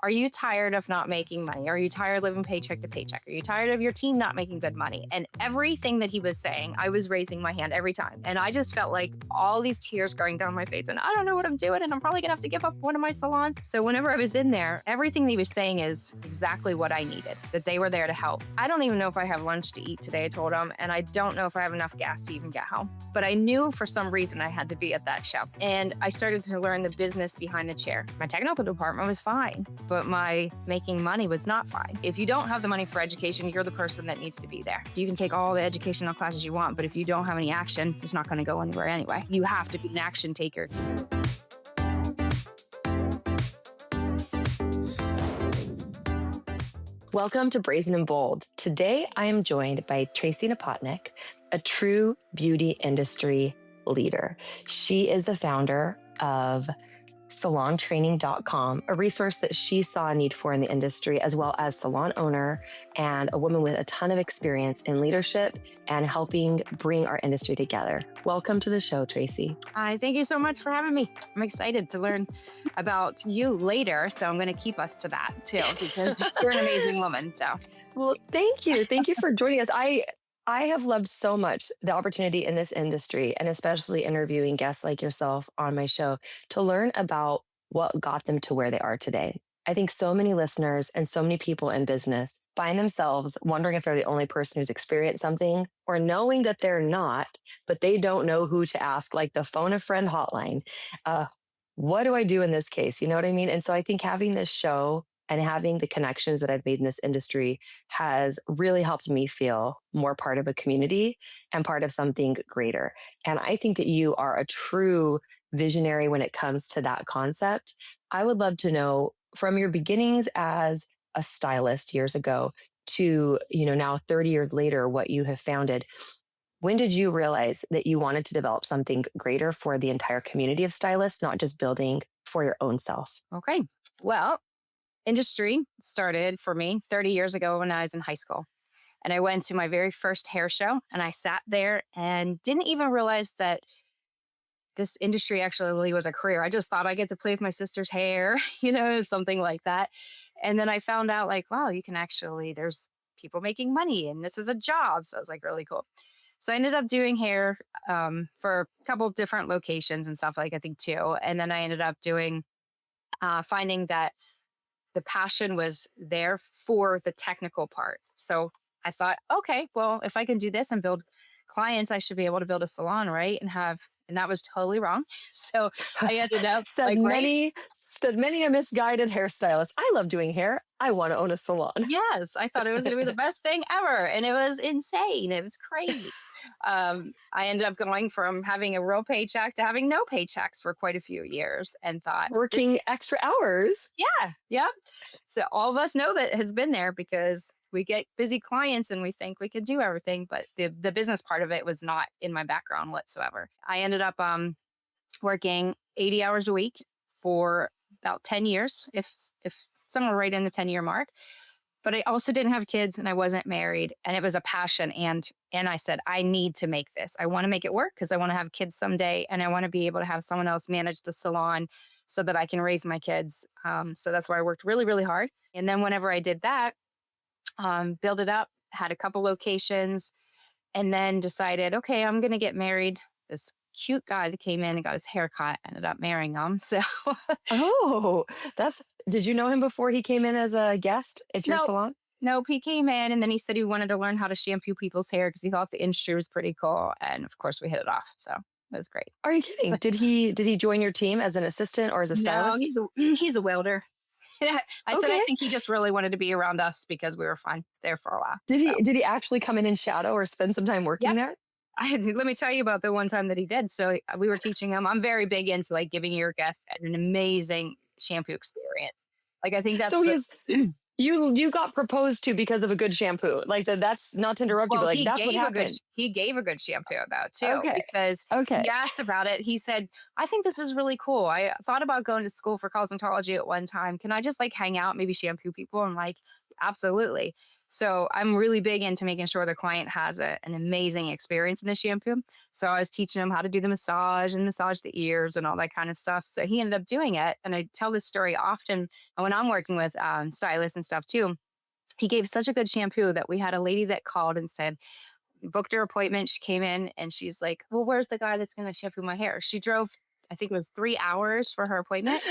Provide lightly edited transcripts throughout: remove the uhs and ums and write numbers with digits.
Are you tired of not making money? Are you tired of living paycheck to paycheck? Are you tired of your team not making good money? And everything that he was saying, I was raising my hand every time. And I just felt like all these tears going down my face and I don't know what I'm doing. And I'm probably gonna have to give up one of my salons. So whenever I was in there, everything that he was saying is exactly what I needed, that they were there to help. I don't even know if I have lunch to eat today, I told him. And I don't know if I have enough gas to even get home. But I knew for some reason I had to be at that show. And I started to learn the business behind the chair. My technical department was fine, but my making money was not fine. If you don't have the money for education, you're the person that needs to be there. You can take all the educational classes you want, but if you don't have any action, it's not going to go anywhere anyway. You have to be an action taker. Welcome to Brazen and Bold. Today, I am joined by Tracey Napotnik, a true beauty industry leader. She is the founder of salontraining.com, a resource that she saw a need for in the industry, as well as salon owner and a woman with a ton of experience in leadership and helping bring our industry together. Welcome to the show, Tracey. Thank you so much for having me. I'm excited to learn about you later, so I'm going to keep us to that too, because you're an amazing woman. So, well, thank you. Thank you for joining us. I have loved so much the opportunity in this industry, and especially interviewing guests like yourself on my show to learn about what got them to where they are today. I think so many listeners and so many people in business find themselves wondering if they're the only person who's experienced something, or knowing that they're not, but they don't know who to ask, like the phone a friend hotline. What do I do in this case? You know what I mean? And so I think having this show and having the connections that I've made in this industry has really helped me feel more part of a community and part of something greater. And I think that you are a true visionary when it comes to that concept. I would love to know, from your beginnings as a stylist years ago to, now 30 years later, what you have founded. When did you realize that you wanted to develop something greater for the entire community of stylists, not just building for your own self? Okay. Well, industry started for me 30 years ago when I was in high school. And I went to my very first hair show and I sat there and didn't even realize that this industry actually was a career. I just thought I get to play with my sister's hair, something like that. And then I found out wow, you can actually, there's people making money and this is a job. So I was really cool. So I ended up doing hair for a couple of different locations and stuff I think two. And then I ended up finding that the passion was there for the technical part. So I thought, okay, well, if I can do this and build clients, I should be able to build a salon, right? And that was totally wrong. So I ended up said many a misguided hairstylist. I love doing hair. I want to own a salon. Yes, I thought it was going to be the best thing ever. And it was insane. It was crazy. I ended up going from having a real paycheck to having no paychecks for quite a few years and thought. Working extra hours. Yeah. Yep. So all of us know that has been there because we get busy clients and we think we could do everything. But the business part of it was not in my background whatsoever. I ended up working 80 hours a week for about 10 years, if somewhere right in the 10-year mark. But I also didn't have kids and I wasn't married, and it was a passion. And I said, I need to make this. I want to make it work because I want to have kids someday. And I want to be able to have someone else manage the salon so that I can raise my kids. So that's why I worked really, really hard. And then whenever I did that, build it up, had a couple locations, and then decided, okay, I'm going to get married. This cute guy that came in and got his hair cut, ended up marrying him. So, did you know him before he came in as a guest at your salon? Nope. He came in and then he said he wanted to learn how to shampoo people's hair because he thought the industry was pretty cool. And of course we hit it off. So it was great. Are you kidding? Did he join your team as an assistant or as a stylist? No, he's a welder. I said, I think he just really wanted to be around us because we were fun there for a while. Did he actually come in and shadow or spend some time working there? Let me tell you about the one time that he did. So we were teaching him. I'm very big into giving your guests an amazing shampoo experience. I think that's you got proposed to because of a good shampoo. That's not to interrupt you, but that's what happened. He gave a good shampoo though too. Okay. Because he asked about it. He said, I think this is really cool. I thought about going to school for cosmetology at one time. Can I just hang out, maybe shampoo people? I'm Absolutely. So I'm really big into making sure the client has an amazing experience in the shampoo. So I was teaching him how to do the massage and massage the ears and all that kind of stuff. So he ended up doing it. And I tell this story often when I'm working with stylists and stuff too. He gave such a good shampoo that we had a lady that called and said, booked her appointment. She came in and she's like, well, where's the guy that's going to shampoo my hair? She drove, I think it was 3 hours for her appointment.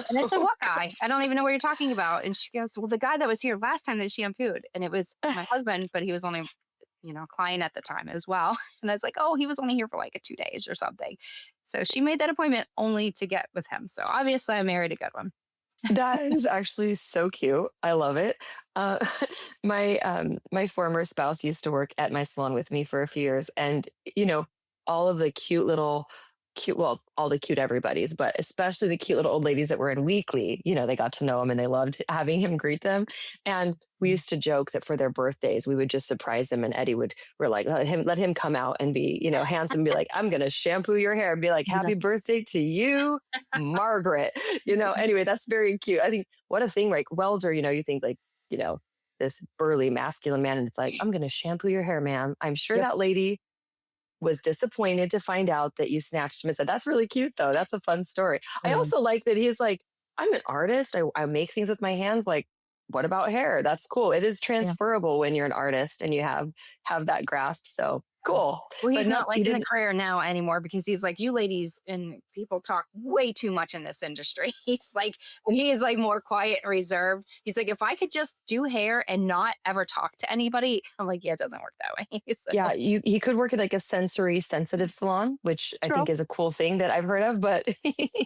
And I said, Oh what guy? gosh. I don't even know what you're talking about. And she goes, well, the guy that was here last time that shampooed. And it was my husband, but he was only, a client at the time as well. And I was like, oh, he was only here for like 2 days or something. So she made that appointment only to get with him. So obviously I married a good one. That is actually so cute. I love it. Uh, my former spouse used to work at my salon with me for a few years, and all of the cute, well, all the cute everybody's, but especially the cute little old ladies that were in weekly. They got to know him and they loved having him greet them. And we Mm. used to joke that for their birthdays we would just surprise them, and Eddie we're like, let him come out and be handsome, and be like, I'm gonna shampoo your hair, and be like, happy birthday to you, Margaret. Anyway, that's very cute. I think what a thing, like welder, you think like, you know, this burly masculine man, and it's like, I'm going to shampoo your hair, ma'am. I'm sure Yep. that lady was disappointed to find out that you snatched him and said, that's really cute though. That's a fun story. I Mm. also like that he's like, I'm an artist. I make things with my hands. Like, what about hair? That's cool. It is Yeah. transferable when you're an artist and you have that grasp. So cool. Well, But he's no, not you like in the didn't. career now anymore because he's like, you ladies and people talk way too much in this industry. He's like, he is like more quiet and reserved. He's like, if I could just do hair and not ever talk to anybody, I'm like, yeah, it doesn't work that way. So, Yeah, he could work at like a sensory sensitive salon, which I true. think is a cool thing that I've heard of, but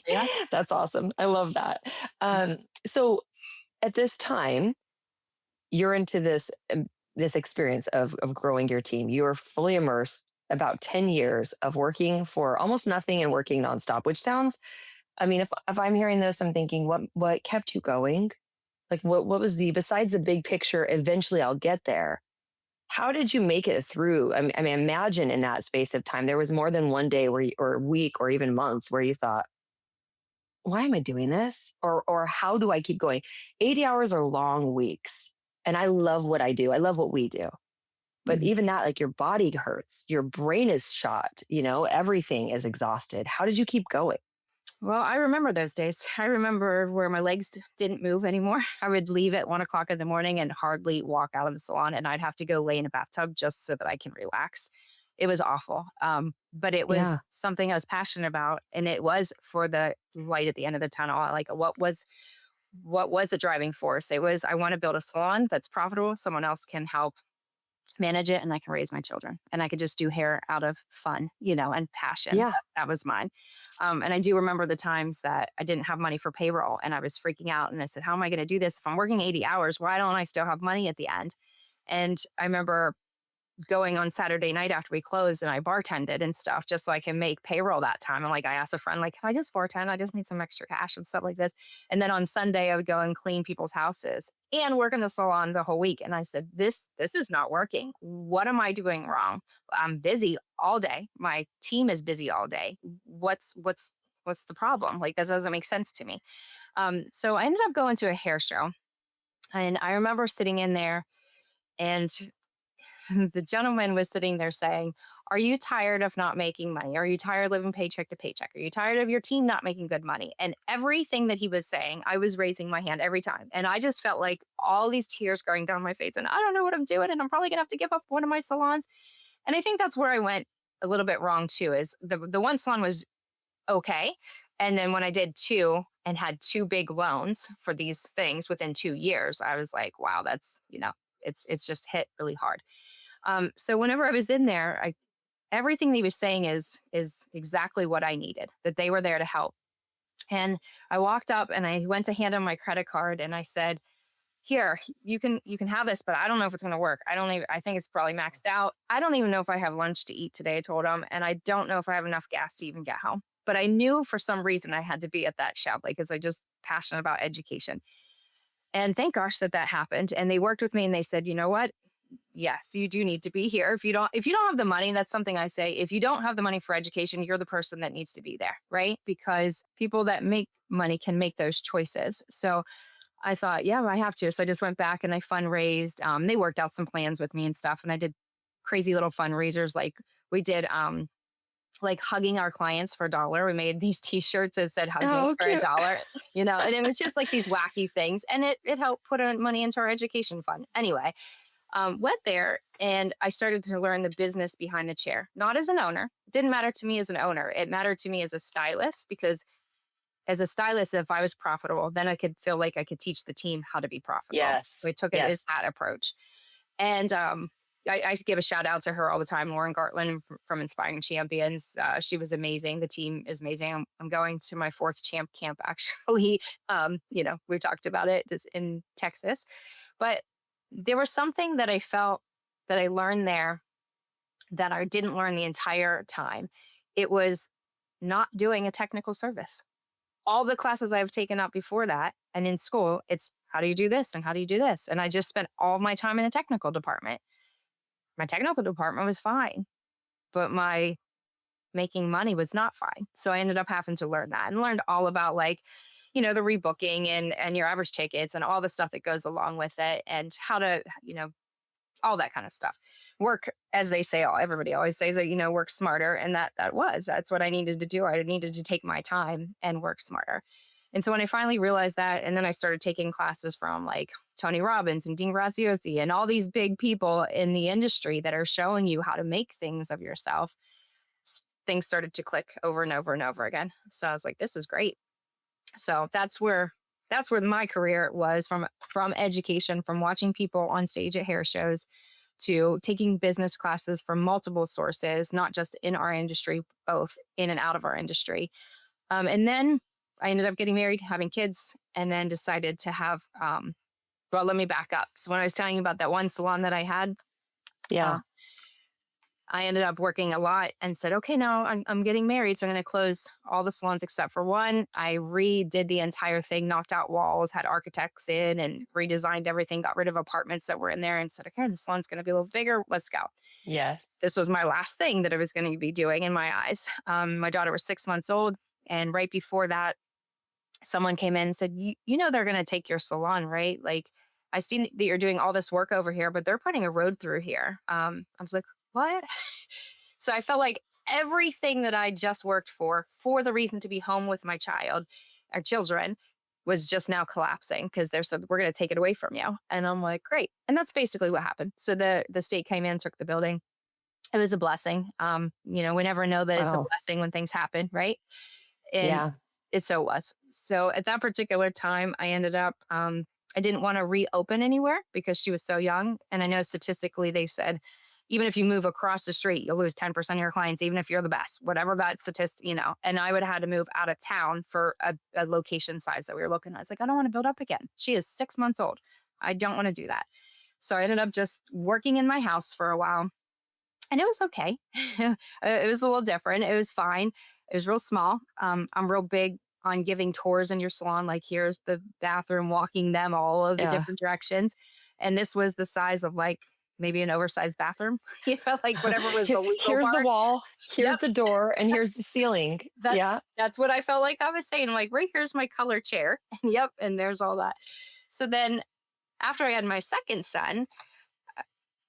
Yeah. that's awesome. I love that. So at this time, you're into this experience of growing your team. You are fully immersed about 10 years of working for almost nothing and working nonstop, which sounds, I mean, if I'm hearing this, I'm thinking, what kept you going? Like what was besides the big picture, eventually I'll get there. How did you make it through? I mean, imagine in that space of time, there was more than one day or week or even months where you thought, why am I doing this? Or how do I keep going? 80 hours are long weeks. And I love what I do. I love what we do. But Mhm. even that, like your body hurts, your brain is shot, everything is exhausted. How did you keep going? Well, I remember those days. I remember where my legs didn't move anymore. I would leave at 1 o'clock in the morning and hardly walk out of the salon, and I'd have to go lay in a bathtub just so that I can relax. It was awful. But it was Yeah. something I was passionate about, and it was for the light at the end of the tunnel. Like what was the driving force? It was I want to build a salon that's profitable. Someone else can help manage it, and I can raise my children, and I could just do hair out of fun, and passion. Yeah. That was mine. And I do remember the times that I didn't have money for payroll and I was freaking out. And I said, how am I going to do this? If I'm working 80 hours, why don't I still have money at the end? And I remember going on Saturday night after we closed and I bartended and stuff just so I can make payroll that time. And like I asked a friend, like, can I just bartend? I just need some extra cash and stuff like this. And then on Sunday I would go and clean people's houses and work in the salon the whole week. And I said, this is not working. What am I doing wrong? I'm busy all day. My team is busy all day. What's the problem? Like this doesn't make sense to me. So I ended up going to a hair show and I remember sitting in there and the gentleman was sitting there saying, are you tired of not making money? Are you tired of living paycheck to paycheck? Are you tired of your team not making good money? And everything that he was saying, I was raising my hand every time. And I just felt like all these tears going down my face. And I don't know what I'm doing. And I'm probably going to have to give up one of my salons. And I think that's where I went a little bit wrong too, is the one salon was okay. And then when I did two and had two big loans for these things within 2 years, I was like, wow, that's, it's just hit really hard. So whenever I was in there, everything that he was saying is exactly what I needed. That they were there to help. And I walked up and I went to hand him my credit card and I said, "Here, you can have this, but I don't know if it's going to work. I think it's probably maxed out. I don't even know if I have lunch to eat today," I told him, "and I don't know if I have enough gas to even get home." But I knew for some reason I had to be at that shop because I just passionate about education. And thank gosh that happened. And they worked with me and they said, "You know what? Yes, you do need to be here. If you don't have the money, that's something I say. If you don't have the money for education, you're the person that needs to be there, right? Because people that make money can make those choices." So I thought, yeah, I have to. So I just went back and I fundraised. They worked out some plans with me and stuff. And I did crazy little fundraisers. Like we did like hugging our clients for $1. We made these t-shirts that said hug me Oh, for a cute. dollar, and it was just like these wacky things. And it helped put money into our education fund. Anyway, went there and I started to learn the business behind the chair, not as an owner. It didn't matter to me as an owner. It mattered to me as a stylist because as a stylist, if I was profitable, then I could feel like I could teach the team how to be profitable. So I Yes. took it as Yes. that approach. And I give a shout out to her all the time, Lauren Gartland from Inspiring Champions. She was amazing. The team is amazing. I'm going to my fourth champ camp actually. We talked about it this in Texas, but there was something that I felt that I learned there that I didn't learn the entire time. It was not doing a technical service. All the classes I've taken up before that and in school, it's how do you do this and how do you do this? And I just spent all of my time in the technical department. My technical department was fine, but my making money was not fine. So I ended up having to learn that and learned all about like, the rebooking and your average tickets and all the stuff that goes along with it and how to, all that kind of stuff. Work, as they say, everybody always says that, work smarter. And that's what I needed to do. I needed to take my time and work smarter. And so when I finally realized that, and then I started taking classes from like Tony Robbins and Dean Graziosi and all these big people in the industry that are showing you how to make things of yourself, things started to click over and over and over again. So I was like, this is great. So that's where my career was from education, from watching people on stage at hair shows to taking business classes from multiple sources, not just in our industry, both in and out of our industry. And then I ended up getting married, having kids, and then decided to have, well, let me back up. So when I was telling you about that one salon that I had, uh, Yeah. I ended up working a lot and said, okay, now I'm getting married. So I'm going to close all the salons except for one. I redid the entire thing, knocked out walls, had architects in and redesigned everything, got rid of apartments that were in there and said, okay, the salon's going to be a little bigger. Let's go. Yes. This was my last thing that I was going to be doing in my eyes. My daughter was 6 months old. And right before that, someone came in and said, they're going to take your salon, right? Like, I see that you're doing all this work over here, but they're putting a road through here. I was like, what? So I felt like everything that I just worked for the reason to be home with my our children, was just now collapsing because they're said, we're going to take it away from you. And I'm like, great. And that's basically what happened. So the state came in, took the building. It was a blessing. We never know that it's a Wow. blessing when things happen, right? And Yeah. it so was. So at that particular time, I ended up, I didn't want to reopen anywhere because she was so young. And I know statistically they said, even if you move across the street, you'll lose 10% of your clients, even if you're the best, whatever that statistic, and I would have had to move out of town for a location size that we were looking at. I was like, I don't want to build up again. She is 6 months old. I don't want to do that. So I ended up just working in my house for a while and it was okay. It was a little different. It was fine. It was real small. I'm real big on giving tours in your salon. Like here's the bathroom, walking them all of the Yeah. different directions. And this was the size of like maybe an oversized bathroom. Like whatever was the legal Here's the part. wall, Yep. here's the door, and here's the ceiling. That Yeah. that's what I felt like I was saying. Like, right here's my color chair. And yep, and there's all that. So then after I had my second son,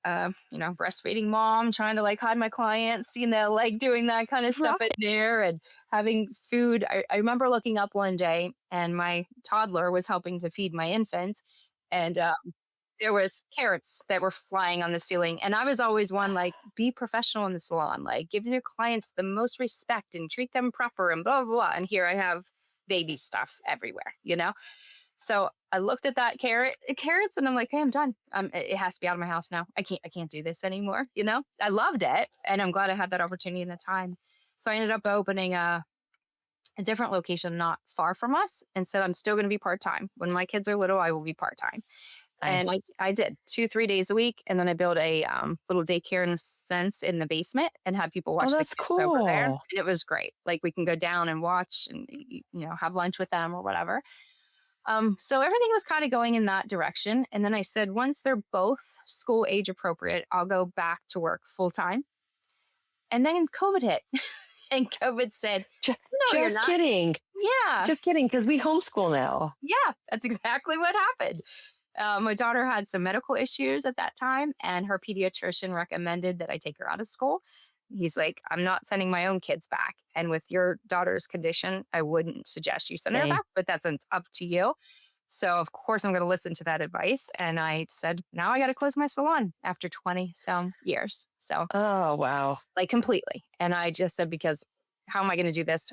breastfeeding mom, trying to like hide my clients, like doing that kind of stuff at Right. dinner and having food. I remember looking up one day and my toddler was helping to feed my infant and there was carrots that were flying on the ceiling. And I was always one like, be professional in the salon, like give your clients the most respect and treat them proper and blah, blah, blah. And here I have baby stuff everywhere. So I looked at that carrots, and I'm like, hey, I'm done. It has to be out of my house now. I can't do this anymore. I loved it, and I'm glad I had that opportunity and the time. So I ended up opening a different location not far from us, and said I'm still going to be part time. When my kids are little, I will be part time. And Nice. I did 2-3 days a week, and then I built a little daycare in a sense in the basement, and had people Oh, watch the that's kids over there. And cool. it was great. Like we can go down and watch, and have lunch with them or whatever. So everything was kind of going in that direction. And then I said, once they're both school age appropriate, I'll go back to work full time. And then COVID hit. And COVID said, Ju- no, you're just not. kidding. Yeah. Just kidding. Because we homeschool now. Yeah. That's exactly what happened. My daughter had some medical issues at that time, and her pediatrician recommended that I take her out of school. He's like, I'm not sending my own kids back. And with your daughter's condition, I wouldn't suggest you send her Same. back, but that's up to you. So, of course, I'm going to listen to that advice. And I said, now I got to close my salon after 20 some years. So, Oh, wow. like, completely. And I just said, because how am I going to do this?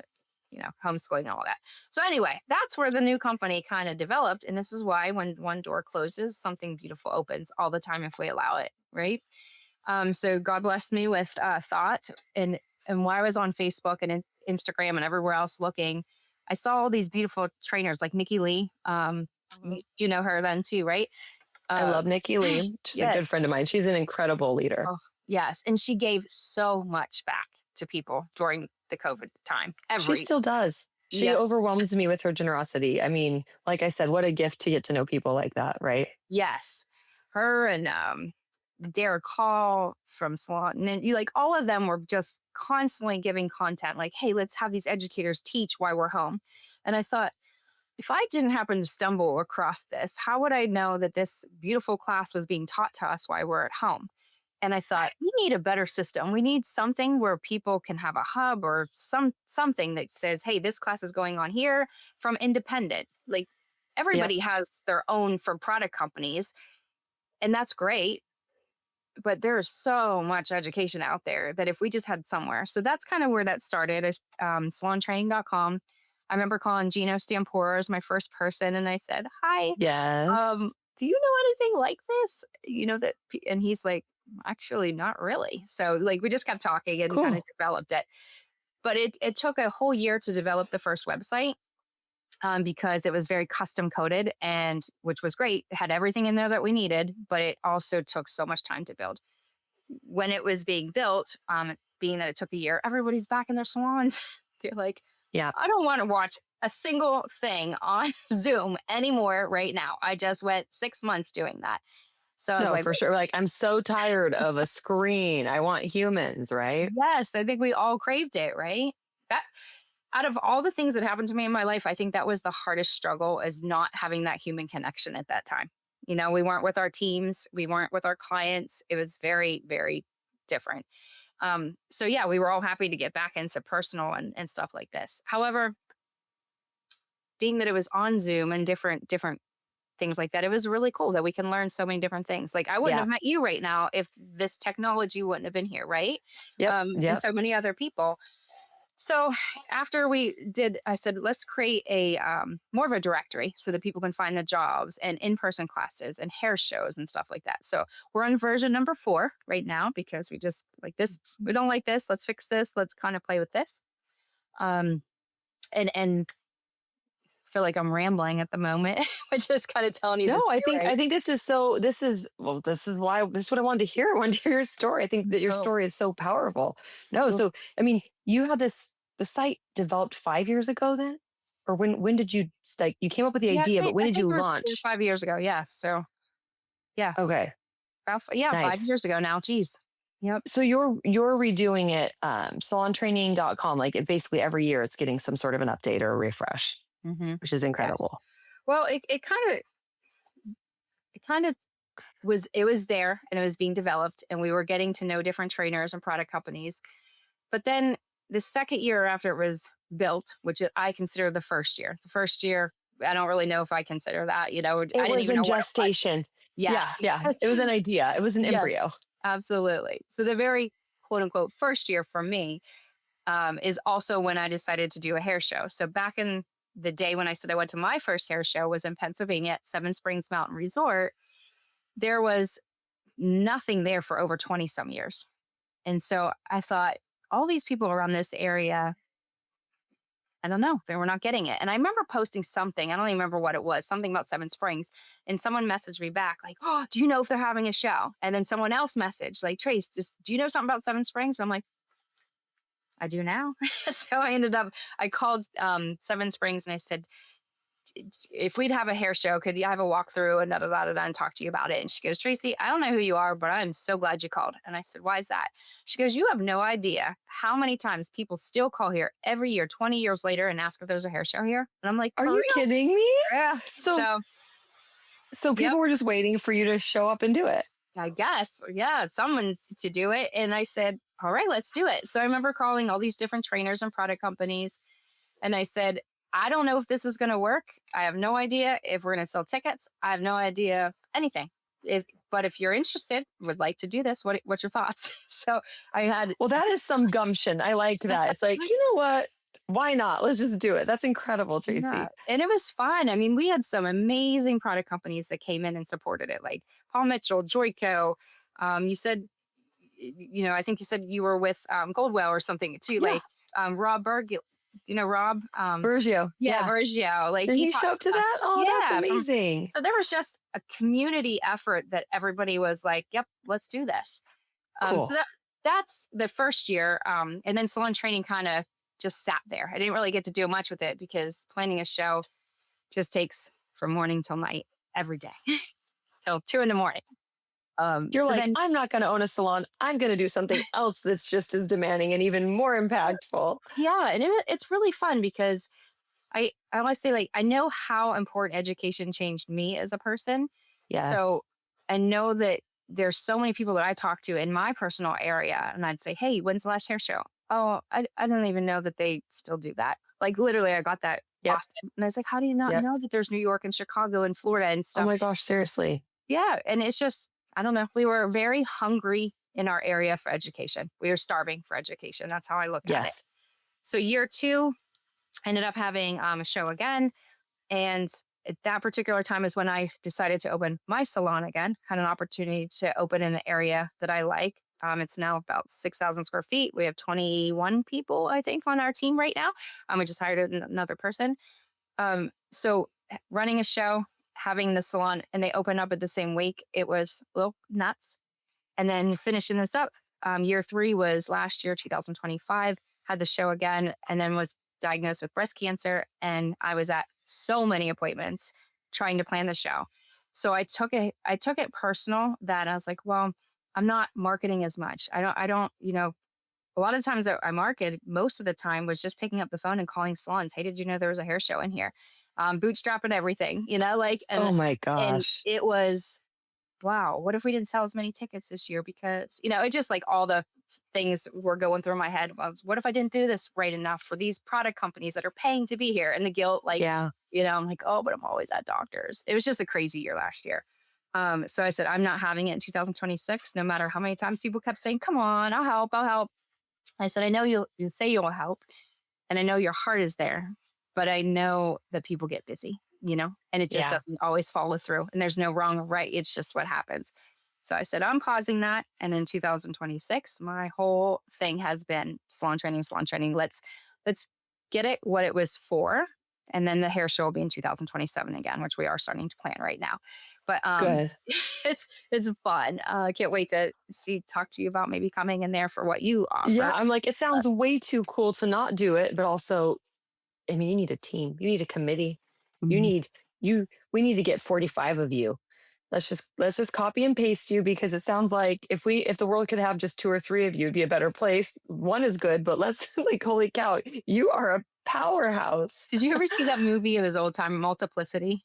Homeschooling and all that. So anyway, that's where the new company kind of developed. And this is why when one door closes, something beautiful opens all the time if we allow it. Right. So God blessed me with thought. And while I was on Facebook and Instagram and everywhere else looking, I saw all these beautiful trainers like Nikki Lee. You know her then too, right? I love Nikki Lee. She's a Yeah. good friend of mine. She's an incredible leader. Oh, yes. And she gave so much back to people during the COVID time. She still does. She overwhelms me with her generosity. I mean, like I said, what a gift to get to know people like that, right? Yes. Her and Derek Hall from Salon, and all of them were just constantly giving content like, hey, let's have these educators teach while we're home. And I thought, if I didn't happen to stumble across this, how would I know that this beautiful class was being taught to us while we're at home? And I thought, we need a better system. We need something where people can have a hub or something that says, hey, this class is going on here from independent. Like everybody has their own for product companies, and that's great. But there's so much education out there that if we just had somewhere. So that's kind of where that started, is salontraining.com. I remember calling Gino Stampora as my first person, and I said, hi, Yes. do you know anything like this? And he's like, actually, not really. So we just kept talking and kind of developed it. But it took a whole year to develop the first website because it was very custom coded, and which was great. It had everything in there that we needed, but it also took so much time to build. When it was being built, being that it took a year, everybody's back in their salons. They're like, yeah, I don't want to watch a single thing on Zoom anymore right now. I just went 6 months doing that. So I was like, for sure. Like, I'm so tired of a screen. I want humans, right? yes, I think we all craved it, right? That out of all the things that happened to me in my life, I think that was the hardest struggle, is not having that human connection at that time. We weren't with our teams. We weren't with our clients. It was very, very different. So yeah, we were all happy to get back into personal and stuff like this. However, being that it was on Zoom and different things like that, it was really cool that we can learn so many different things. Like I wouldn't have met you right now if this technology wouldn't have been here, right? And so many other people. So after we did, I said, let's create a more of a directory so that people can find the jobs and in-person classes and hair shows and stuff like that. So we're on version number 4 right now, because we just like this. We don't like this. Let's fix this. Let's kind of play with this. And feel like I'm rambling at the moment, but just kind of telling you. No, this I think this is what I wanted to hear. I wanted to hear your story. I think that your story is so powerful. No, so I mean, you had the site developed 5 years ago then? Or when did you you came up with the idea, but when did you launch? 5 years ago. Yes. So yeah. Okay. Nice. 5 years ago now. Geez. Yep. So you're redoing it, salontraining.com. Like basically every year it's getting some sort of an update or a refresh, which is incredible. Yes. Well, it kind of was there, and it was being developed, and we were getting to know different trainers and product companies. But then the second year after it was built, which I consider the first year, I don't really know if I consider that, I didn't even know gestation. Yes. Yeah. It was an idea. It was an embryo. Absolutely. So the very quote unquote first year for me is also when I decided to do a hair show. So back in the day when I said I went to my first hair show was in Pennsylvania at Seven Springs Mountain Resort. There was nothing there for over 20 some years. And so I thought, all these people around this area, I don't know, they were not getting it. And I remember posting something, I don't even remember what it was, something about Seven Springs. And someone messaged me back like, oh, do you know if they're having a show? And then someone else messaged like, Trace, do you know something about Seven Springs? And I'm like, I do now. So I called Seven Springs and I said, if we'd have a hair show, could you have a walkthrough and and talk to you about it? And she goes, Tracey, I don't know who you are, but I'm so glad you called. And I said, why is that? She goes, you have no idea how many times people still call here every year, 20 years later, and ask if there's a hair show here. And I'm like, Are for you real? kidding me? Yeah. So, So, so yep. people were just waiting for you to show up and do it. I guess, yeah, someone's to do it. And I said, all right, let's do it. So I remember calling all these different trainers and product companies. And I said, I don't know if this is going to work. I have no idea if we're going to sell tickets. I have no idea anything. But if you're interested, would like to do this, what's your thoughts? So I had. Well, that is some gumption. I liked that. It's like, you know what? Why not? Let's just do it. That's incredible, Tracey. Yeah. And it was fun. I mean, we had some amazing product companies that came in and supported it, like Paul Mitchell, Joico. You said, I think you said you were with Goldwell or something too, Yeah. like Rob Berg. Do you know Rob? Bergio. Yeah, Bergio. Like Did he show up to that? Oh, that's yeah, amazing. so there was just a community effort that everybody was like, yep, let's do this. Cool. So that's the first year. And then salon training kind of just sat there. I didn't really get to do much with it because planning a show just takes from morning till night every day till 2 a.m. You're so like, then, I'm not going to own a salon. I'm going to do something else that's just as demanding and even more impactful. yeah, and it's really fun because I always say, like, I know how important education changed me as a person. Yes. So I know that there's so many people that I talk to in my personal area, and I'd say, hey, when's the last hair show? Oh, I don't even know that they still do that. Like, literally, I got that often. And I was like, how do you not know that there's New York and Chicago and Florida and stuff? Oh my gosh, seriously. Yeah. And it's just, I don't know. We were very hungry in our area for education. We were starving for education. That's how I look at it. So year 2, ended up having a show again. And at that particular time is when I decided to open my salon again. Had an opportunity to open in an area that I like. It's now about 6,000 square feet. We have 21 people, I think, on our team right now. We just hired another person. So running a show, having the salon, and they opened up at the same week, it was a little nuts. And then finishing this up, year 3 was last year, 2025, had the show again, and then was diagnosed with breast cancer. And I was at so many appointments trying to plan the show. So I took it personal that I was like, well, I'm not marketing as much. I don't, a lot of times that I market, most of the time was just picking up the phone and calling salons. Hey, did you know there was a hair show in here? Bootstrapping everything, and, oh my gosh. And it was, wow, what if we didn't sell as many tickets this year? Because, it just like all the things were going through my head. Was, what if I didn't do this right enough for these product companies that are paying to be here? And the guilt, like, I'm like, oh, but I'm always at doctors. It was just a crazy year last year. So I said, I'm not having it in 2026, no matter how many times people kept saying, come on, I'll help. I said, I know you say you'll help, and I know your heart is there, but I know that people get busy, and it just doesn't always follow through, and there's no wrong or right. It's just what happens. So I said, I'm pausing that. And in 2026, my whole thing has been salon training. Let's get it what it was for. And then the hair show will be in 2027 again, which we are starting to plan right now. But good. It's fun. I can't wait to talk to you about maybe coming in there for what you offer. Yeah, I'm like, it sounds way too cool to not do it, but also, I mean, you need a team, you need a committee, we need to get 45 of you. Let's just copy and paste you, because it sounds like if the world could have just 2 or 3 of you, it'd be a better place. 1 is good, but let's like, holy cow, you are a powerhouse. Did you ever see that movie of his old time, Multiplicity?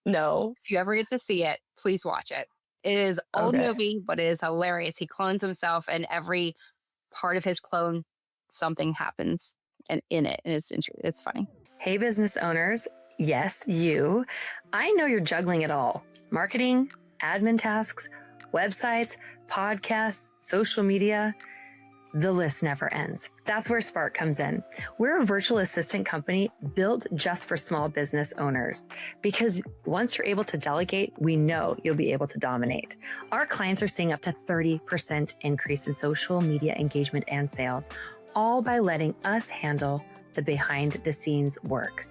No. If you ever get to see it, please watch it. It is an old movie, but it is hilarious. He clones himself, and every part of his clone, something happens in it. And it's funny. Hey, business owners. Yes, you. I know you're juggling it all. Marketing, admin tasks, websites, podcasts, social media. The list never ends. That's where Spark comes in. We're a virtual assistant company built just for small business owners, because once you're able to delegate, we know you'll be able to dominate. Our clients are seeing up to 30% increase in social media engagement and sales, all by letting us handle the behind the scenes work.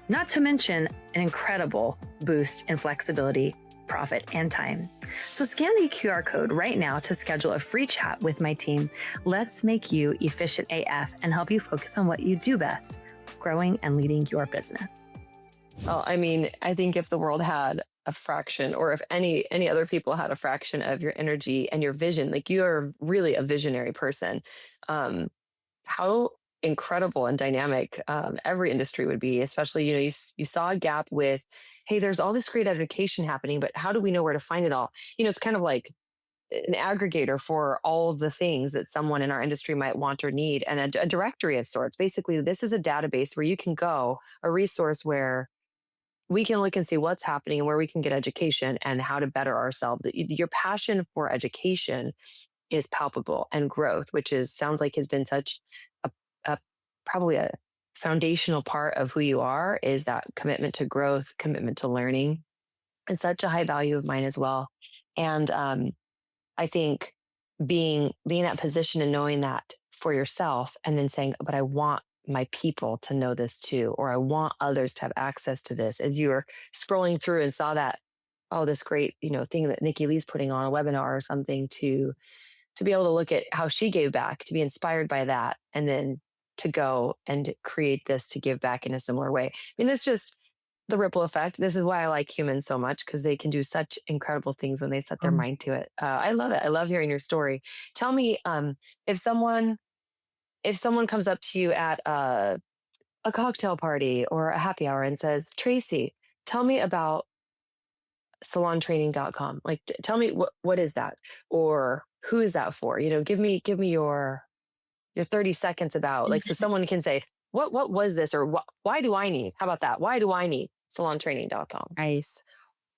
Not to mention an incredible boost in flexibility, profit, and time. So scan the QR code right now to schedule a free chat with my team. Let's make you efficient AF and help you focus on what you do best, growing and leading your business. Well, I mean, I think if the world had a fraction, or if any other people had a fraction of your energy and your vision, like you're really a visionary person, um, how incredible and dynamic every industry would be. Especially, you saw a gap with, hey, there's all this great education happening, but how do we know where to find it all? It's kind of like an aggregator for all of the things that someone in our industry might want or need, and a directory of sorts. Basically, this is a database where you can go, a resource where we can look and see what's happening and where we can get education and how to better ourselves. Your passion for education is palpable, and growth, which is sounds like has been such a, a probably a foundational part of who you are, is that commitment to growth, commitment to learning, and such a high value of mine as well. And I think being in that position and knowing that for yourself, and then saying, but I want my people to know this too, or I want others to have access to this. As you were scrolling through and saw that, oh, this great, thing that Nikki Lee's putting on a webinar or something, to be able to look at how she gave back, to be inspired by that, and then to go and create this to give back in a similar way. I mean, that's just the ripple effect. This is why I like humans so much, because they can do such incredible things when they set their Mm. mind to it. I love it. I love hearing your story. Tell me, if someone comes up to you at a cocktail party or a happy hour and says, Tracy, tell me about salontraining.com. Like, tell me what is that, or who is that for? Give me your 30 seconds about, like, so someone can say, what was this, or why do I need? How about that? Why do I need salontraining.com? Nice.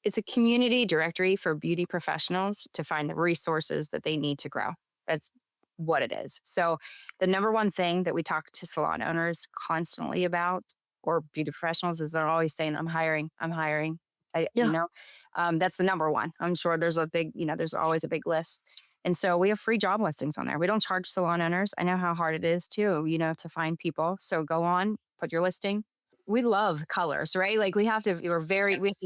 It's a community directory for beauty professionals to find the resources that they need to grow. That's what it is. So, the number one thing that we talk to salon owners constantly about, or beauty professionals, is they're always saying, I'm hiring, I'm hiring. Yeah. That's the number one. I'm sure there's a big, there's always a big list. And so we have free job listings on there. We don't charge salon owners. I know how hard it is too, to find people. So go on, put your listing. We love colors, right? Like we have to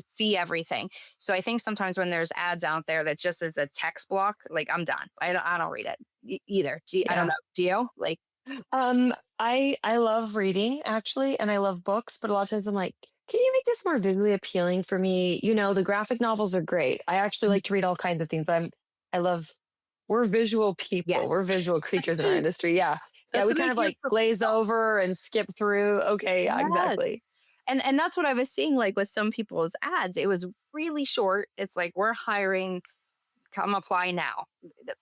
see everything. So I think sometimes when there's ads out there that just is a text block, like I'm done. I don't read it either. I don't Yeah. know. Do you? Like, I love reading, actually, and I love books, but a lot of times I'm like, can you make this more visually appealing for me? The graphic novels are great. I actually like to read all kinds of things, but I love we're visual people. We're yes. visual creatures in our industry. Yeah. Yeah, That's we what kind we of hear like from glaze some. over and skip through. Okay, yeah, Yes. exactly. And that's what I was seeing, like with some people's ads. It was really short. It's like, we're hiring, come apply now.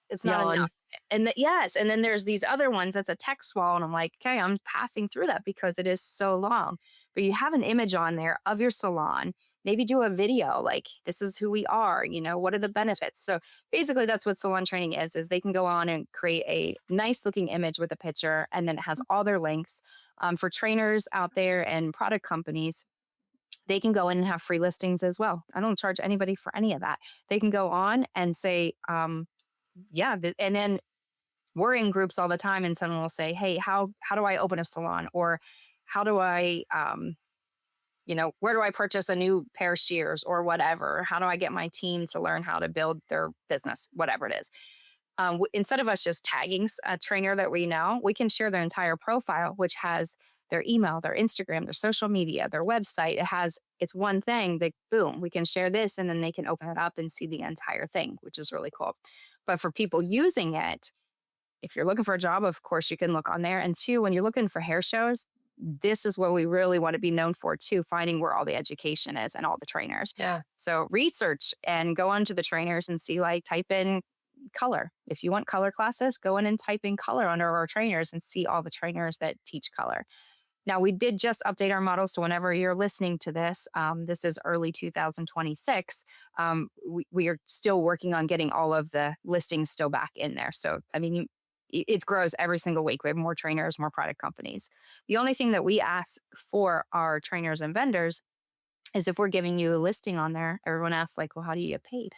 It's not Yawn. enough. Yes. And then there's these other ones that's a text wall. And I'm like, okay, I'm passing through that because it is so long. But you have an image on there of your salon. Maybe do a video like, this is who we are, what are the benefits? So basically that's what salon training is they can go on and create a nice looking image with a picture, and then it has all their links. For trainers out there and product companies, they can go in and have free listings as well. I don't charge anybody for any of that. They can go on and say, yeah, and then we're in groups all the time, and someone will say, hey, how do I open a salon, or how do I, where do I purchase a new pair of shears or whatever? How do I get my team to learn how to build their business, whatever it is? Instead of us just tagging a trainer that we know, we can share their entire profile, which has their email, their Instagram, their social media, their website. It's one thing that, boom, we can share this, and then they can open it up and see the entire thing, which is really cool. But for people using it, if you're looking for a job, of course you can look on there. And two, when you're looking for hair shows, this is what we really want to be known for too, finding where all the education is and all the trainers. Yeah. So research and go onto the trainers and see, like, type in color. If you want color classes, go in and type in color under our trainers and see all the trainers that teach color. Now, we did just update our model. So whenever you're listening to this, this is early 2026. We are still working on getting all of the listings still back in there. So, I mean, it grows every single week. We have more trainers, more product companies. The only thing that we ask for our trainers and vendors is, if we're giving you a listing on there, everyone asks, like, well, how do you get paid?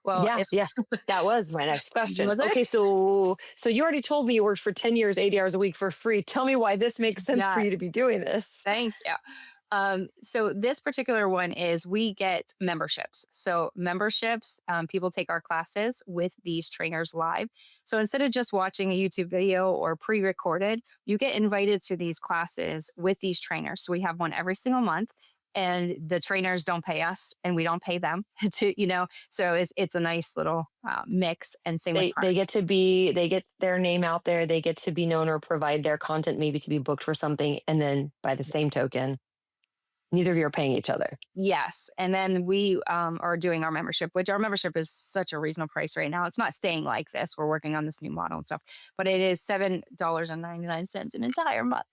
Well, Yeah, if yeah. That was my next question. was it? Okay, so you already told me you worked for 10 years, 80 hours a week for free. Tell me why this makes sense for you to Yes. be doing this. Thank you. So this particular one is, we get memberships. So memberships, people take our classes with these trainers live. So instead of just watching a YouTube video or pre-recorded, you get invited to these classes with these trainers. So we have one every single month. and the trainers don't pay us and we don't pay them so it's a nice little mix. And same with They get to be, they get their name out there, they get to be known or provide their content maybe to be booked for something, and then by the same token, neither of you are paying each other. Yes. And then we are doing our membership, which our membership is such a reasonable price right now. It's not staying like this. We're working on this new model and stuff, but it is $7.99 an entire month.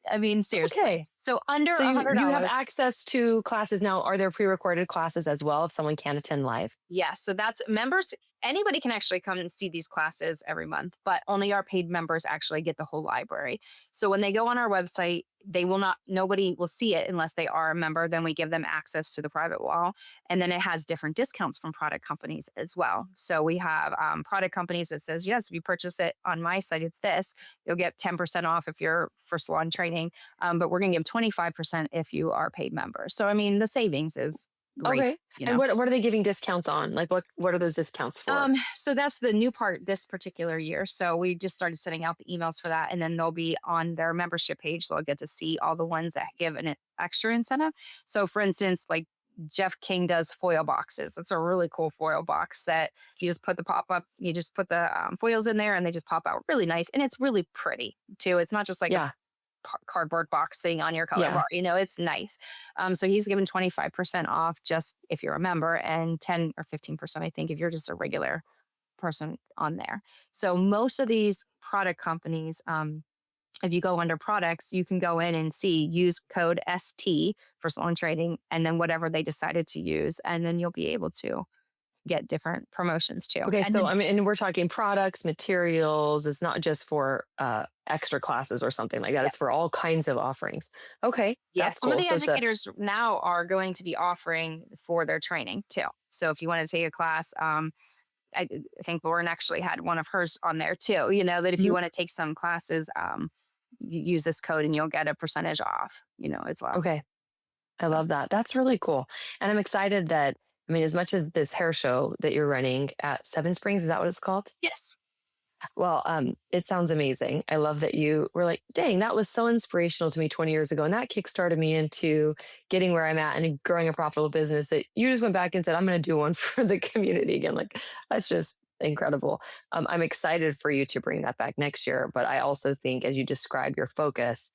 I mean, seriously. Okay. So under So a you have $100. access to classes now. Are there pre-recorded classes as well if someone can't attend live? Yes. So that's members. Anybody can actually come and see these classes every month, but only our paid members actually get the whole library. So when they go on our website, they will not, nobody will see it unless they are a member. Then we give them access to the private wall. And then it has different discounts from product companies as well. So we have product companies that says, yes, if you purchase it on my site, it's this. You'll get 10% off if you're for salon training. But we're going to give 25% if you are paid members. So, I mean, the savings is great, Okay. you And know. what are they giving discounts on? Like what are those discounts for? So that's the new part this particular year. So we just started sending out the emails for that, and then they'll be on their membership page. They'll get to see all the ones that give an extra incentive. So, for instance, like Jeff King does foil boxes. It's a really cool foil box that you just put the pop up. You just put the foils in there, and they just pop out really nice, and it's really pretty too. It's not just like a Yeah. cardboard box sitting on your color Yeah. bar. It's nice. So he's given 25% off just if you're a member, and 10 or 15%, I think, if you're just a regular person on there. So most of these product companies, if you go under products, you can go in and see, use code ST for salon trading, and then whatever they decided to use, and then you'll be able to get different promotions too. Okay, And so then I mean, and we're talking products, materials. It's not just for extra classes or something like that. It's yes. for all kinds of offerings. Okay, Yeah, that's some of cool. the So it's a educators now are going to be offering for their training too. So if you want to take a class, I think Lauren actually had one of hers on there too. That if you Mhm. want to take some classes, you use this code and you'll get a percentage off. As well. Okay. I So love that. That's really cool. And I'm excited that, I mean, as much as this hair show that you're running at Seven Springs, is that what it's called? yes, Well, it sounds amazing. I love that you were like, dang, that was so inspirational to me 20 years ago. And that kickstarted me into getting where I'm at and growing a profitable business that you just went back and said, I'm going to do one for the community again. Like, that's just incredible. I'm excited for you to bring that back next year. But I also think, as you describe your focus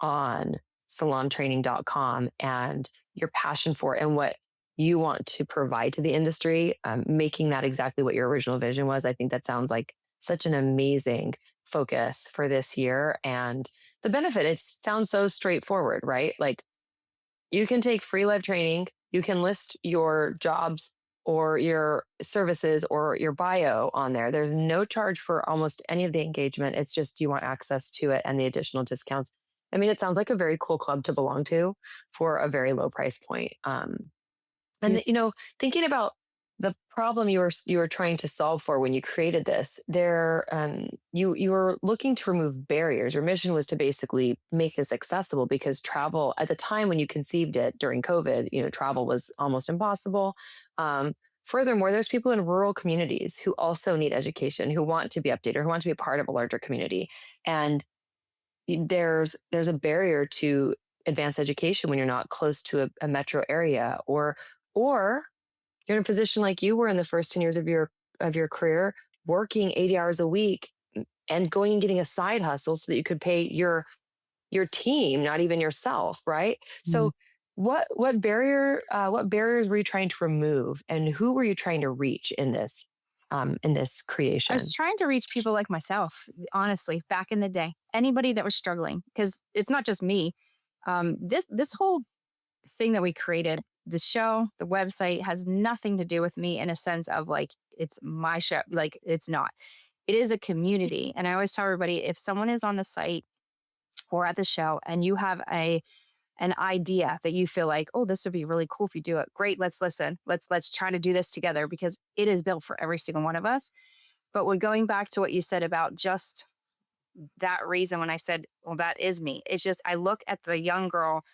on salontraining.com and your passion for it and what you want to provide to the industry, making that exactly what your original vision was, I think that sounds like such an amazing focus for this year. And the benefit, it sounds so straightforward, right? Like you can take free live training, you can list your jobs or your services or your bio on there. There's no charge for almost any of the engagement. It's just you want access to it and the additional discounts. I mean, it sounds like a very cool club to belong to for a very low price point. And thinking about the problem you were trying to solve for when you created this, you were looking to remove barriers. Your mission was to basically make this accessible because travel at the time when you conceived it during COVID, travel was almost impossible. Furthermore, there's people in rural communities who also need education, who want to be updated, who want to be a part of a larger community, and there's a barrier to advanced education when you're not close to a metro area or you're in a position like you were in the first 10 years of your career, working 80 hours a week and going and getting a side hustle so that you could pay your team, not even yourself, right? Mhm. So what barriers were you trying to remove, and who were you trying to reach in this I was creation? trying to reach people like myself, honestly, back in the day. Anybody that was struggling, because it's not just me. This whole thing that we created, the show, the website, has nothing to do with me in a sense of like it's my show. Like it's not. It is a community, and I always tell everybody, if someone is on the site or at the show and you have an idea that you feel like, oh, this would be really cool if you do it. Great, let's listen. Let's try to do this together because it is built for every single one of us. But when going back to what you said about just that reason, when I said, well, that is me, it's just I look at the young girl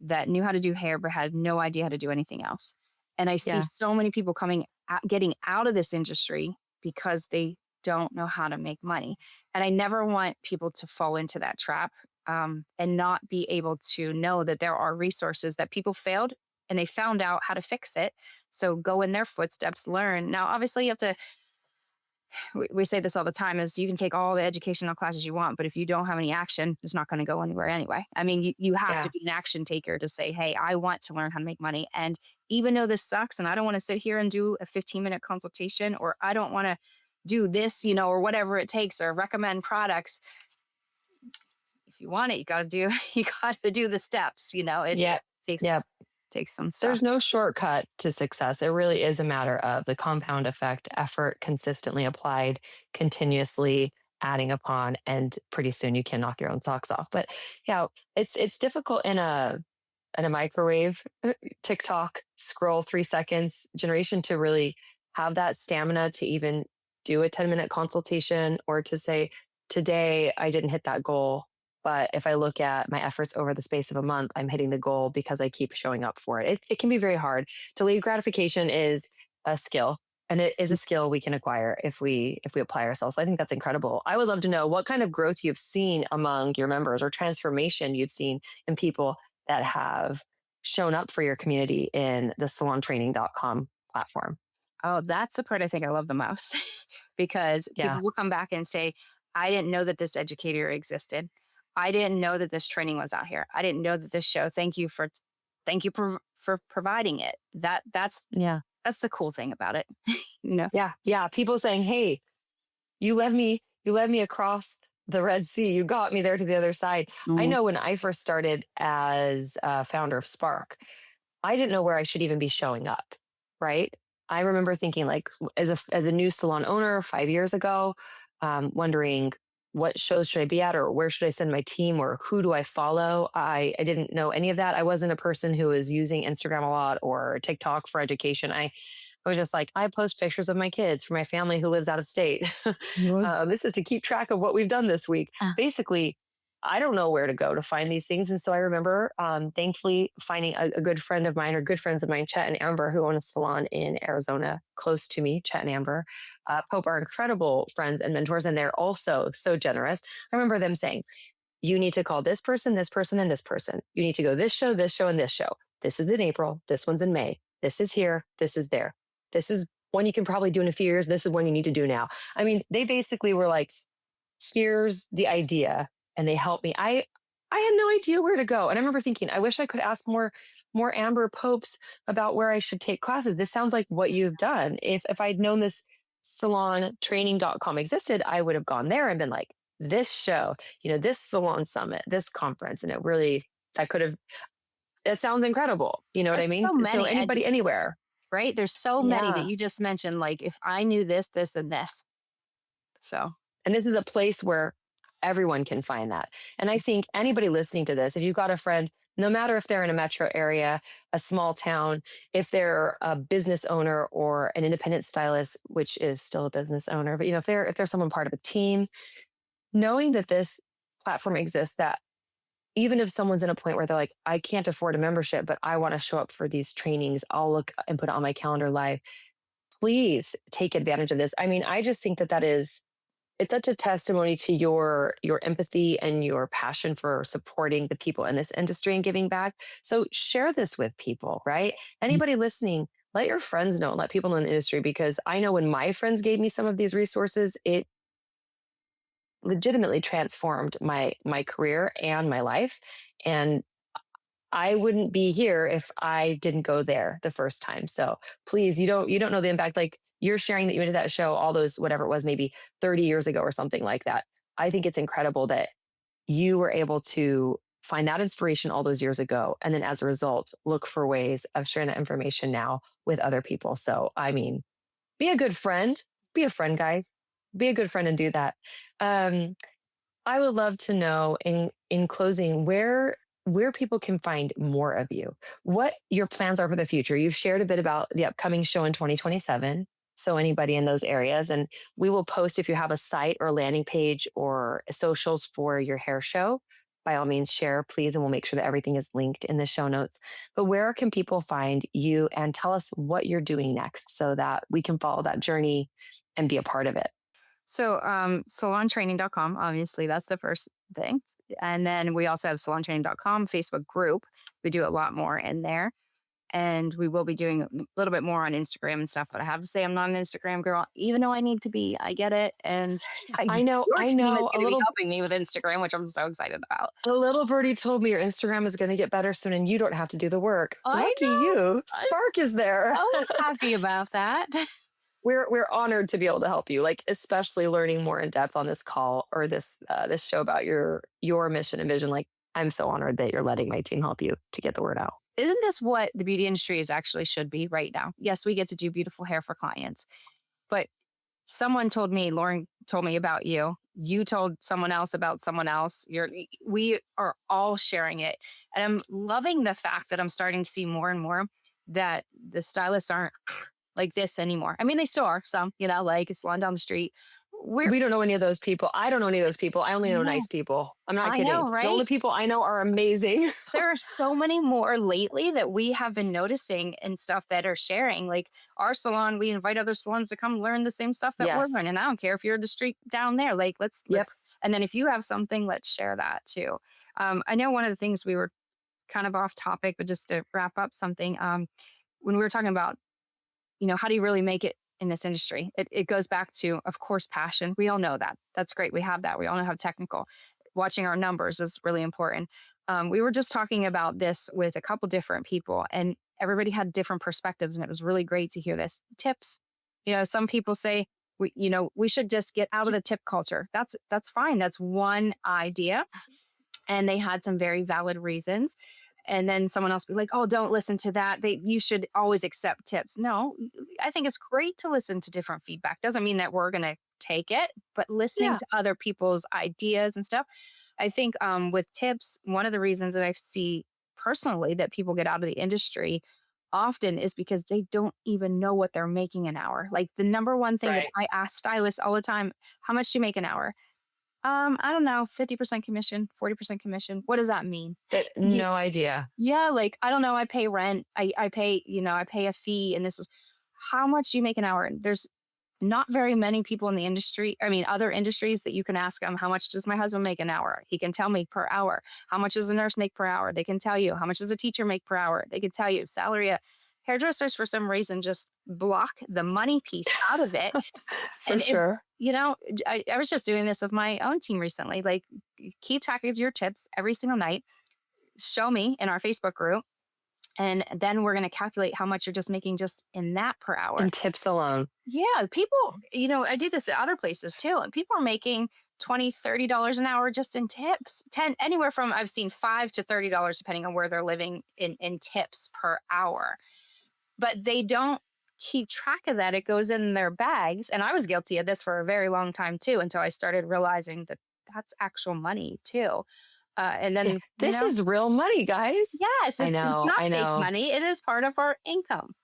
that knew how to do hair but had no idea how to do anything else. And I see Yeah. so many people getting out of this industry because they don't know how to make money. And I never want people to fall into that trap. and not be able to know that there are resources that people failed and they found out how to fix it. So go in their footsteps, learn. Now, obviously, you have to, we say this all the time, is you can take all the educational classes you want, but if you don't have any action, it's not going to go anywhere anyway. I mean, you have to Yeah. be an action taker to say, hey, I want to learn how to make money. And even though this sucks and I don't want to sit here and do a 15-minute consultation, or I don't want to do this, or whatever it takes, or recommend products, if you want it, you got to do, you got to do the steps, it Yeah. takes, Yeah. takes some stuff. There's no shortcut to success. It really is a matter of the compound effect, effort consistently applied, continuously adding upon, and pretty soon you can knock your own socks off. But yeah, it's difficult in a microwave TikTok scroll 3 seconds generation to really have that stamina to even do a 10-minute consultation, or to say, today I didn't hit that goal. But if I look at my efforts over the space of a month, I'm hitting the goal because I keep showing up for it. It can be very hard. Delayed gratification is a skill, and it is a skill we can acquire if we apply ourselves. I think that's incredible. I would love to know what kind of growth you've seen among your members, or transformation you've seen in people that have shown up for your community in the salontraining.com platform. Oh, that's the part I think I love the most because Yeah. people will come back and say, I didn't know that this educator existed. I didn't know that this training was out here. I didn't know that this show. Thank you for providing it. Yeah. That's the cool thing about it. you know. Yeah. Yeah. People saying, hey, you led me across the Red Sea. You got me there to the other side. I Mhm. know when I first started as a founder of Spark, I didn't know where I should even be showing up, right? I remember thinking, like, as a new salon owner 5 years ago, wondering what shows should I be at, or where should I send my team, or who do I follow. I didn't know any of that. I wasn't a person who was using Instagram a lot or TikTok for education. I was just like, I post pictures of my kids for my family who lives out of state. Mhm. This is to keep track of what we've done this week. Basically, I don't know where to go to find these things. And so I remember, thankfully, finding a good friend of mine, or good friends of mine, Chet and Amber, who own a salon in Arizona close to me. Chet and Amber Pope are incredible friends and mentors, and they're also so generous. I remember them saying, you need to call this person, and this person. You need to go this show, and this show. This is in April. This one's in May. This is here. This is there. This is one you can probably do in a few years. This is one you need to do now. I mean, they basically were like, here's the idea, and they helped me. I had no idea where to go. And I remember thinking, I wish I could ask more Amber Popes about where I should take classes. This sounds like what you've done. If I'd known this salontraining.com existed, I would have gone there and been like, this show, this salon summit, this conference. And I could have, it sounds incredible. You know what I There's mean? so So many anybody, anywhere. right? There's so many that Yeah. you just mentioned. Like if I knew this, this, and this. So And this is a place where everyone can find that. And I think anybody listening to this, if you've got a friend, no matter if they're in a metro area, a small town, if they're a business owner or an independent stylist, which is still a business owner, but if they're someone part of a team, knowing that this platform exists, that even if someone's in a point where they're like, I can't afford a membership, but I want to show up for these trainings, I'll look and put it on my calendar live. Please take advantage of this. I mean, I just think that it's such a testimony to your empathy and your passion for supporting the people in this industry and giving back. So share this with people, right? Anybody listening, let your friends know and let people in the industry, because I know when my friends gave me some of these resources, it legitimately transformed my career and my life. And I wouldn't be here if I didn't go there the first time. So please, you don't know the impact. Like, you're sharing that you went to that show, all those, whatever it was, maybe 30 years ago or something like that. I think it's incredible that you were able to find that inspiration all those years ago. And then as a result, look for ways of sharing that information now with other people. So, I mean, be a good friend, be a friend, guys, be a good friend and do that. Um, I would love to know, in closing, where people can find more of you, what your plans are for the future. You've shared a bit about the upcoming show in 2027. So anybody in those areas, and we will post, if you have a site or landing page or socials for your hair show, by all means share, please, and we'll make sure that everything is linked in the show notes. But where can people find you, and tell us what you're doing next so that we can follow that journey and be a part of it? salontraining.com, obviously that's the first things. And then we also have salontraining.com Facebook group. We do a lot more in there. And we will be doing a little bit more on Instagram and stuff. But I have to say, I'm not an Instagram girl, even though I need to be. I get it. And your I team is know going to be helping me with Instagram, which I'm so excited about. a little birdie told me your Instagram is going to get better soon and you don't have to do the work. I Lucky know. you. I'm Spark is there. so happy about that. We're honored to be able to help you, like especially learning more in depth on this call or this show about your mission and vision. Like I'm so honored that you're letting my team help you to get the word out. Isn't this what the beauty industry is actually should be right now? Yes, we get to do beautiful hair for clients, but someone told me, Lauren told me about you. You told someone else about someone else. We are all sharing it. And I'm loving the fact that I'm starting to see more and more that the stylists aren't like this anymore. I mean, they still are some, like a salon down the street. We're, We don't know any of those people. I don't know any of those people. I only know no, nice people. I'm not I kidding. know, The only right? people I know are amazing. There are so many more lately that we have been noticing and stuff that are sharing. Like our salon, we invite other salons to come learn the same stuff that we're Yes. learning. I don't care if you're the street down there. Like let's Yep. and then if you have something, let's share that too. I know one of the things we were kind of off topic, but just to wrap up something, when we were talking about, how do you really make it in this industry? It goes back to, of course, passion. We all know that. That's great. We have that. We all know how technical. Watching our numbers is really important. We were just talking about this with a couple different people, and everybody had different perspectives, and it was really great to hear this. Tips. Some people say we should just get out of the tip culture. That's fine. That's one idea, and they had some very valid reasons. And then someone else be like, "Oh, don't listen to that. You should always accept tips." No, I think it's great to listen to different feedback. Doesn't mean that we're going to take it, but listening Yeah. to other people's ideas and stuff. I think with tips, one of the reasons that I see personally that people get out of the industry often is because they don't even know what they're making an hour. Like the number one thing that Right. I ask stylists all the time, how much do you make an hour? I don't know, 50% commission, 40% commission. What does that mean? That no idea. Yeah, like I don't know. I pay rent. I pay, I pay a fee, and this is how much do you make an hour? And there's not very many people in the industry. I mean, other industries that you can ask them, how much does my husband make an hour? He can tell me per hour. How much does a nurse make per hour? They can tell you. How much does a teacher make per hour? They can tell you. Salary. Hairdressers, for some reason, just block the money piece out of it. For And sure. I was just doing this with my own team recently. Like, keep track of your tips every single night. Show me in our Facebook group, and then we're going to calculate how much you're just making just in that per hour. And tips alone. Yeah, people, I do this at other places too, and people are making $20, $30 an hour just in tips. 10 anywhere from I've seen $5 to $30 depending on where they're living in tips per hour. But they don't keep track of that. It goes in their bags, and I was guilty of this for a very long time too until I started realizing that that's actual money too. And Yeah. then, This is real money, guys. yes, I it's know. not I fake know. money. It is part of our income.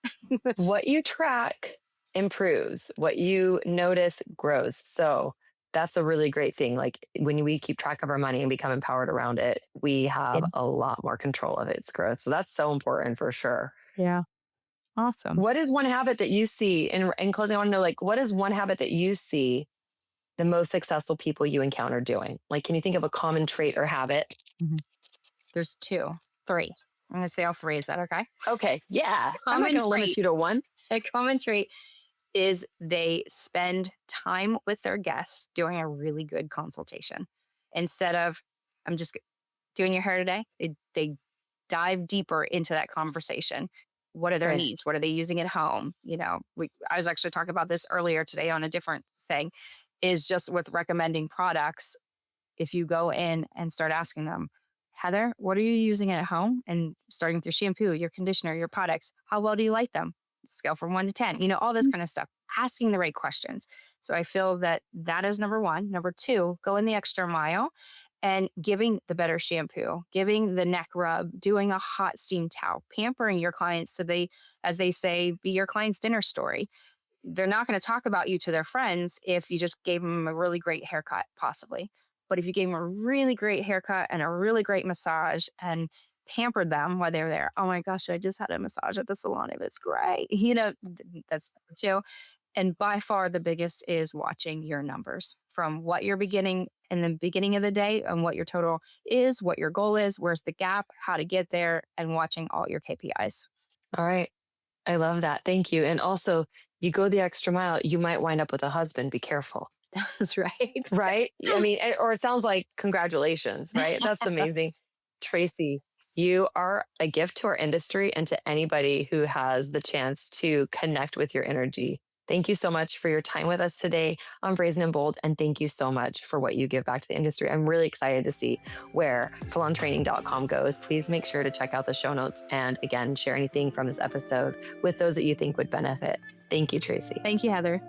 What you track improves. What you notice grows. So that's a really great thing. Like when we keep track of our money and become empowered around it, we have a lot more control of its growth. So that's so important for sure. Yeah. Awesome. What is one habit that you see in closing? I want to know, like, what is one habit that you see the most successful people you encounter doing? Like, can you think of a common trait or habit? Mhm. There's two, three. I'm going to say all three. Is that okay? Okay. Yeah. I'm not Common going to limit trait. you to one. A common trait is they spend time with their guests doing a really good consultation instead of, I'm just doing your hair today. They dive deeper into that conversation. What are their Okay. needs? What are they using at home? I was actually talking about this earlier today on a different thing, is just with recommending products. If you go in and start asking them, Heather, what are you using at home? And starting with your shampoo, your conditioner, your products, how well do you like them? Scale from 1 to 10, all this kind of stuff, asking the right questions. So I feel that that is number one. Number two, go in the extra mile and giving the better shampoo, giving the neck rub, doing a hot steam towel, pampering your clients so they, as they say, be your client's dinner story. They're not going to talk about you to their friends if you just gave them a really great haircut, possibly. But if you gave them a really great haircut and a really great massage and pampered them while they were there, oh my gosh, I just had a massage at the salon. It was great. That's number two. And by far the biggest is watching your numbers from what you're beginning in the beginning of the day and what your total is, what your goal is, where's the gap, how to get there, and watching all your KPIs. All right. I love that. Thank you. And also, you go the extra mile, you might wind up with a husband. Be careful. That's right. Right? I mean, or it sounds like congratulations, right? That's amazing. Tracy, you are a gift to our industry and to anybody who has the chance to connect with your energy. Thank you so much for your time with us today on Brazen and Bold. And thank you so much for what you give back to the industry. I'm really excited to see where salontraining.com goes. Please make sure to check out the show notes and again, share anything from this episode with those that you think would benefit. Thank you, Tracy. Thank you, Heather.